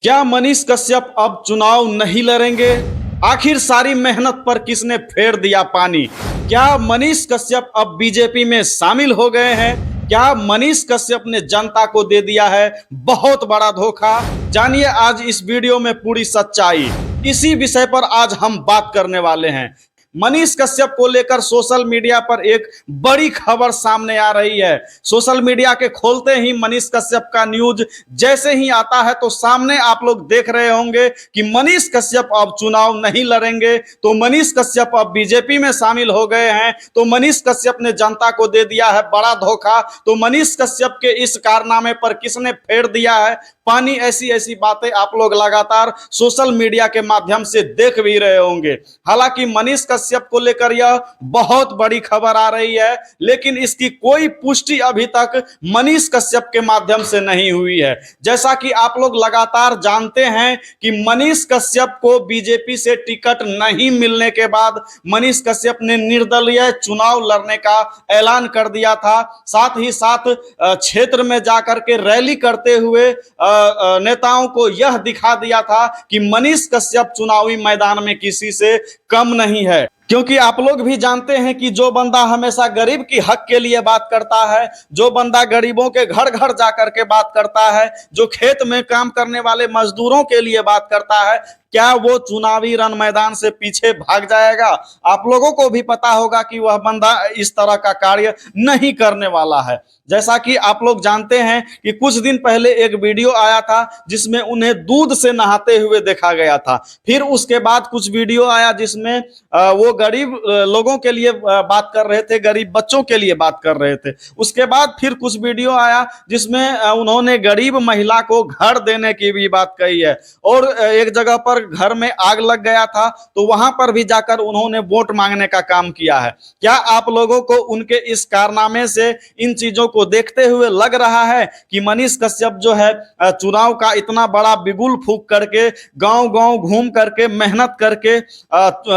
क्या मनीष कश्यप अब चुनाव नहीं लड़ेंगे? आखिर सारी मेहनत पर किसने फेर दिया पानी? क्या मनीष कश्यप अब बीजेपी में शामिल हो गए हैं? क्या मनीष कश्यप ने जनता को दे दिया है बहुत बड़ा धोखा? जानिए आज इस वीडियो में पूरी सच्चाई। इसी विषय पर आज हम बात करने वाले हैं। मनीष कश्यप को लेकर सोशल मीडिया पर एक बड़ी खबर सामने आ रही है। सोशल मीडिया के खोलते ही मनीष कश्यप का न्यूज जैसे ही आता है तो सामने आप लोग देख रहे होंगे कि मनीष कश्यप अब चुनाव नहीं लड़ेंगे, तो मनीष कश्यप अब बीजेपी में शामिल हो गए हैं, तो मनीष कश्यप ने जनता को दे दिया है बड़ा धोखा। तो मनीष कश्यप के इस कारनामे पर किसने फेर दिया है पानी, ऐसी ऐसी बातें आप लोग लगातार सोशल मीडिया के माध्यम से देख भी रहे होंगे। हालांकि मनीष कश्यप को लेकर यह बहुत बड़ी खबर आ रही है, लेकिन इसकी कोई पुष्टि अभी तक मनीष कश्यप के माध्यम से नहीं हुई है। जैसा कि आप लोग लगातार जानते हैं कि मनीष कश्यप को बीजेपी से टिकट नहीं मिलने के बाद मनीष कश्यप ने निर्दलीय चुनाव लड़ने का ऐलान कर दिया था। साथ ही साथ क्षेत्र में जाकर के रैली करते हुए नेताओं को यह दिखा दिया था कि मनीष कश्यप चुनावी मैदान में किसी से कम नहीं है। क्योंकि आप लोग भी जानते हैं कि जो बंदा हमेशा गरीब की हक के लिए बात करता है, जो बंदा गरीबों के घर घर जाकर के बात करता है, जो खेत में काम करने वाले मजदूरों के लिए बात करता है, क्या वो चुनावी रण मैदान से पीछे भाग जाएगा? आप लोगों को भी पता होगा कि वह बंदा इस तरह का कार्य नहीं करने वाला है। जैसा कि आप लोग जानते हैं कि कुछ दिन पहले एक वीडियो आया था जिसमें उन्हें दूध से नहाते हुए देखा गया था। फिर उसके बाद कुछ वीडियो आया जिसमें वो गरीब लोगों के लिए बात कर रहे थे, गरीब बच्चों के लिए बात कर रहे थे। उसके बाद फिर कुछ वीडियो आया जिसमें उन्होंने गरीब महिला को घर देने की भी बात कही है। और एक जगह पर घर में आग लग गया था तो वहां पर भी जाकर उन्होंने वोट मांगने का काम किया है। क्या आप लोगों को उनके इस कारनामे से, इन चीजों को देखते हुए लग रहा है कि मनीष कश्यप जो है चुनाव का इतना बड़ा बिगुल फूंक करके, गांव गांव घूम करके, मेहनत करके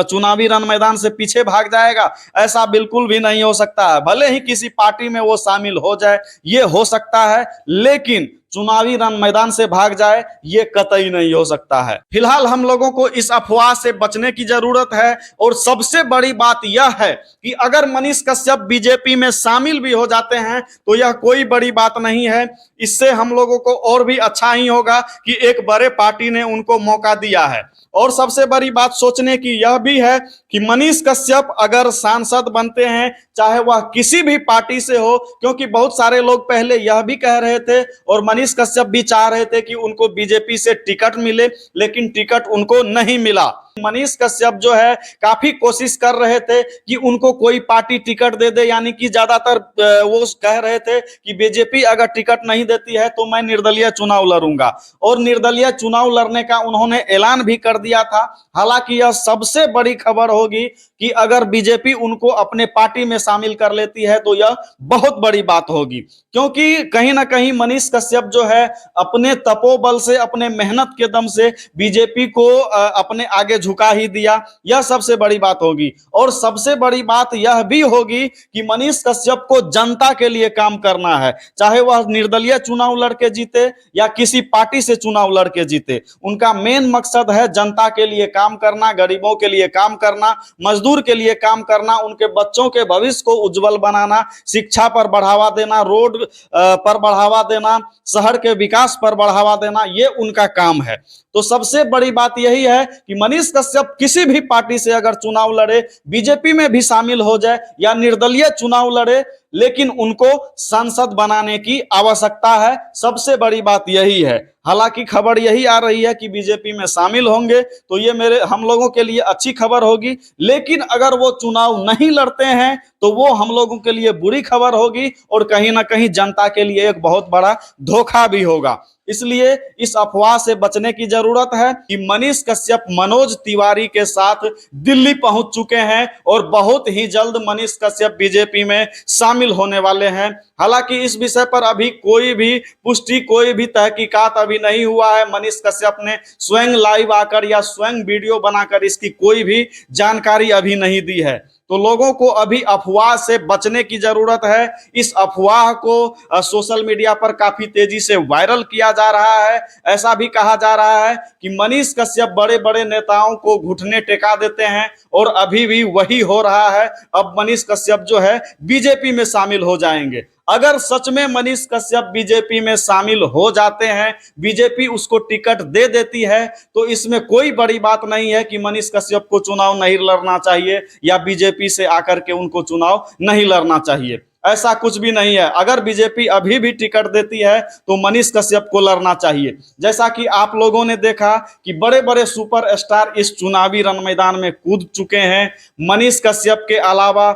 चुनावी रण मैदान से पीछे भाग जाएगा? ऐसा बिल्कुल भी नहीं हो सकता है। भले ही किसी पार्टी में वो शामिल हो जाए, ये हो सकता है, लेकिन चुनावी रण मैदान से भाग जाए ये कतई नहीं हो सकता है। फिलहाल हम लोगों को इस अफवाह से बचने की जरूरत है। और सबसे बड़ी बात यह है कि अगर मनीष कश्यप बीजेपी में शामिल भी हो जाते हैं तो यह कोई बड़ी बात नहीं है। इससे हम लोगों को और भी अच्छा ही होगा कि एक बड़े पार्टी ने उनको मौका दिया है। और सबसे बड़ी बात सोचने की यह भी है कि मनीष कश्यप अगर सांसद बनते हैं, चाहे वह किसी भी पार्टी से हो, क्योंकि बहुत सारे लोग पहले यह भी कह रहे थे और मनीष कश्यप भी चाह रहे थे कि उनको बीजेपी से टिकट मिले, लेकिन टिकट उनको नहीं मिला। मनीष कश्यप जो है काफी कोशिश कर रहे थे कि उनको कोई पार्टी टिकट दे दे, यानी कि ज्यादातर वो कह रहे थे कि बीजेपी अगर टिकट नहीं देती है तो मैं निर्दलीय चुनाव लड़ूंगा। और निर्दलीय चुनाव लड़ने का उन्होंने ऐलान भी कर दिया था। हालांकि यह सबसे बड़ी खबर होगी कि अगर बीजेपी उनको अपने पार्टी में शामिल कर लेती है तो यह बहुत बड़ी बात होगी। क्योंकि कहीं ना कहीं मनीष कश्यप जो है अपने तपोबल से, अपने मेहनत के दम से बीजेपी को अपने आगे झुका ही दिया। यह सबसे बड़ी बात होगी। और सबसे बड़ी बात यह भी होगी कि मनीष कश्यप को जनता के लिए काम करना है, चाहे वह निर्दलीय चुनाव लड़के जीते या किसी पार्टी से चुनाव लड़के जीते। उनका मेन मकसद है जनता के लिए काम करना, गरीबों के लिए काम करना, मजदूर के लिए काम करना, उनके बच्चों के भविष्य को उज्जवल बनाना, शिक्षा पर बढ़ावा देना, रोड पर बढ़ावा देना, शहर के विकास पर बढ़ावा देना, ये उनका काम है। तो सबसे बड़ी बात यही है कि मनीष कश्यप किसी भी पार्टी से अगर चुनाव लड़े, बीजेपी में भी शामिल हो जाए या निर्दलीय चुनाव लड़े, लेकिन उनको सांसद बनाने की आवश्यकता है। सबसे बड़ी बात यही है। हालांकि खबर यही आ रही है कि बीजेपी में शामिल होंगे तो ये हम लोगों के लिए अच्छी खबर होगी, लेकिन अगर वो चुनाव नहीं लड़ते हैं तो वो हम लोगों के लिए बुरी खबर होगी और कहीं ना कहीं जनता के लिए एक बहुत बड़ा धोखा भी होगा। इसलिए इस अफवाह से बचने की जरूरत है कि मनीष कश्यप मनोज तिवारी के साथ दिल्ली पहुंच चुके हैं और बहुत ही जल्द मनीष कश्यप बीजेपी में शामिल होने वाले हैं। हालांकि इस विषय पर अभी कोई भी पुष्टि, कोई भी तहकीकात अभी नहीं हुआ है। मनीष कश्यप ने स्वयं लाइव आकर या स्वयं वीडियो बनाकर इसकी कोई भी जानकारी अभी नहीं दी है। तो लोगों को अभी अफवाह से बचने की जरूरत है। इस अफवाह को सोशल मीडिया पर काफी तेजी से वायरल किया जा रहा है। ऐसा भी कहा जा रहा है कि मनीष कश्यप बड़े बड़े नेताओं को घुटने टेका देते हैं और अभी भी वही हो रहा है। अब मनीष कश्यप जो है बीजेपी में शामिल हो जाएंगे। अगर सच में मनीष कश्यप बीजेपी में शामिल हो जाते हैं, बीजेपी उसको टिकट दे देती है, तो इसमें कोई बड़ी बात नहीं है कि मनीष कश्यप को चुनाव नहीं लड़ना चाहिए या बीजेपी से आकर के उनको चुनाव नहीं लड़ना चाहिए। ऐसा कुछ भी नहीं है। अगर बीजेपी अभी भी टिकट देती है तो मनीष कश्यप को लड़ना चाहिए। जैसा कि आप लोगों ने देखा कि बड़े बड़े सुपरस्टार इस चुनावी रण मैदान में कूद चुके हैं। मनीष कश्यप के अलावा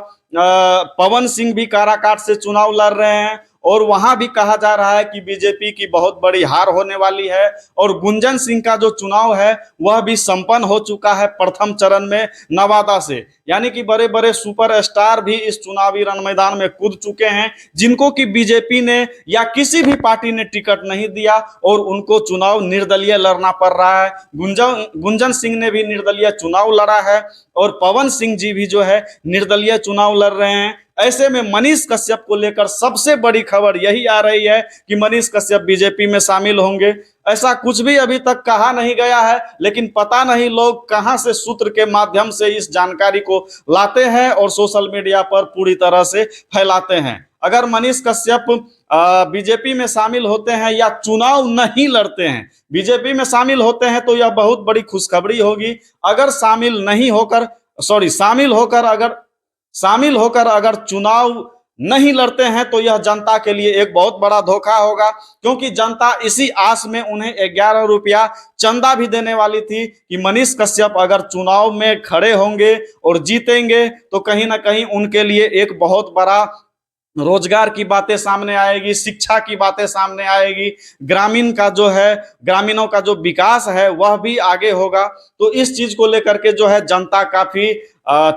पवन सिंह भी काराकाट से चुनाव लड़ रहे हैं और वहां भी कहा जा रहा है कि बीजेपी की बहुत बड़ी हार होने वाली है। और गुंजन सिंह का जो चुनाव है वह भी संपन्न हो चुका है प्रथम चरण में नवादा से। यानी कि बड़े बड़े सुपरस्टार भी इस चुनावी रण मैदान में कूद चुके हैं, जिनको कि बीजेपी ने या किसी भी पार्टी ने टिकट नहीं दिया और उनको चुनाव निर्दलीय लड़ना पड़ रहा है। गुंजन सिंह ने भी निर्दलीय चुनाव लड़ा है और पवन सिंह जी भी जो है निर्दलीय चुनाव लड़ रहे हैं। ऐसे में मनीष कश्यप को लेकर सबसे बड़ी खबर यही आ रही है कि मनीष कश्यप बीजेपी में शामिल होंगे। ऐसा कुछ भी अभी तक कहा नहीं गया है, लेकिन पता नहीं लोग कहां से सूत्र के माध्यम से इस जानकारी को लाते हैं और सोशल मीडिया पर पूरी तरह से फैलाते हैं। अगर मनीष कश्यप बीजेपी में शामिल होते हैं या चुनाव नहीं लड़ते हैं, बीजेपी में शामिल होते हैं तो यह बहुत बड़ी खुशखबरी होगी। अगर शामिल होकर अगर चुनाव नहीं लड़ते हैं तो यह जनता के लिए एक बहुत बड़ा धोखा होगा, क्योंकि जनता इसी आस में उन्हें 11 रुपया चंदा भी देने वाली थी कि मनीष कश्यप अगर चुनाव में खड़े होंगे और जीतेंगे तो कहीं ना कहीं उनके लिए एक बहुत बड़ा रोजगार की बातें सामने आएगी, शिक्षा की बातें सामने आएगी, ग्रामीणों का जो विकास है वह भी आगे होगा। तो इस चीज को लेकर के जो है जनता काफी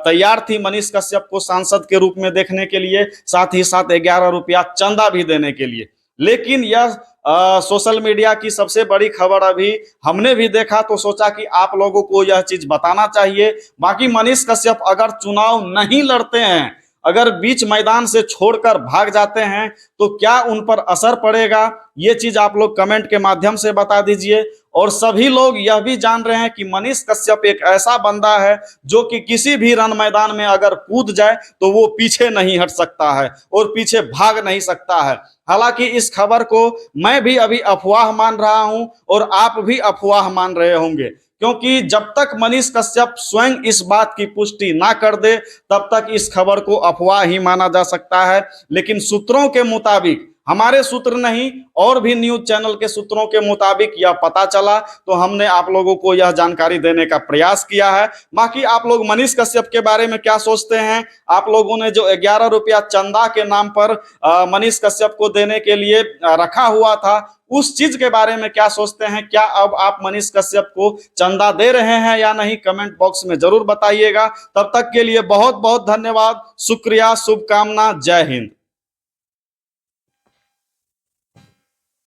तैयार थी मनीष कश्यप को सांसद के रूप में देखने के लिए, साथ ही साथ 11 रुपया चंदा भी देने के लिए। लेकिन यह सोशल मीडिया की सबसे बड़ी खबर अभी हमने भी देखा तो सोचा कि आप लोगों को यह चीज बताना चाहिए। बाकी मनीष कश्यप अगर चुनाव नहीं लड़ते हैं, अगर बीच मैदान से छोड़कर भाग जाते हैं तो क्या उन पर असर पड़ेगा, ये चीज आप लोग कमेंट के माध्यम से बता दीजिए। और सभी लोग यह भी जान रहे हैं कि मनीष कश्यप एक ऐसा बंदा है जो कि किसी भी रण मैदान में अगर कूद जाए तो वो पीछे नहीं हट सकता है और पीछे भाग नहीं सकता है। हालांकि इस खबर को मैं भी अभी अफवाह मान रहा हूं और आप भी अफवाह मान रहे होंगे, क्योंकि जब तक मनीष कश्यप स्वयं इस बात की पुष्टि ना कर दे तब तक इस खबर को अफवाह ही माना जा सकता है। लेकिन सूत्रों के मुताबिक, हमारे सूत्र नहीं और भी न्यूज चैनल के सूत्रों के मुताबिक यह पता चला तो हमने आप लोगों को यह जानकारी देने का प्रयास किया है। बाकी आप लोग मनीष कश्यप के बारे में क्या सोचते हैं? आप लोगों ने जो 11 रुपया चंदा के नाम पर मनीष कश्यप को देने के लिए रखा हुआ था, उस चीज के बारे में क्या सोचते हैं? क्या अब आप मनीष कश्यप को चंदा दे रहे हैं या नहीं? कमेंट बॉक्स में जरूर बताइएगा। तब तक के लिए बहुत बहुत धन्यवाद, शुक्रिया, शुभकामना, जय हिंद।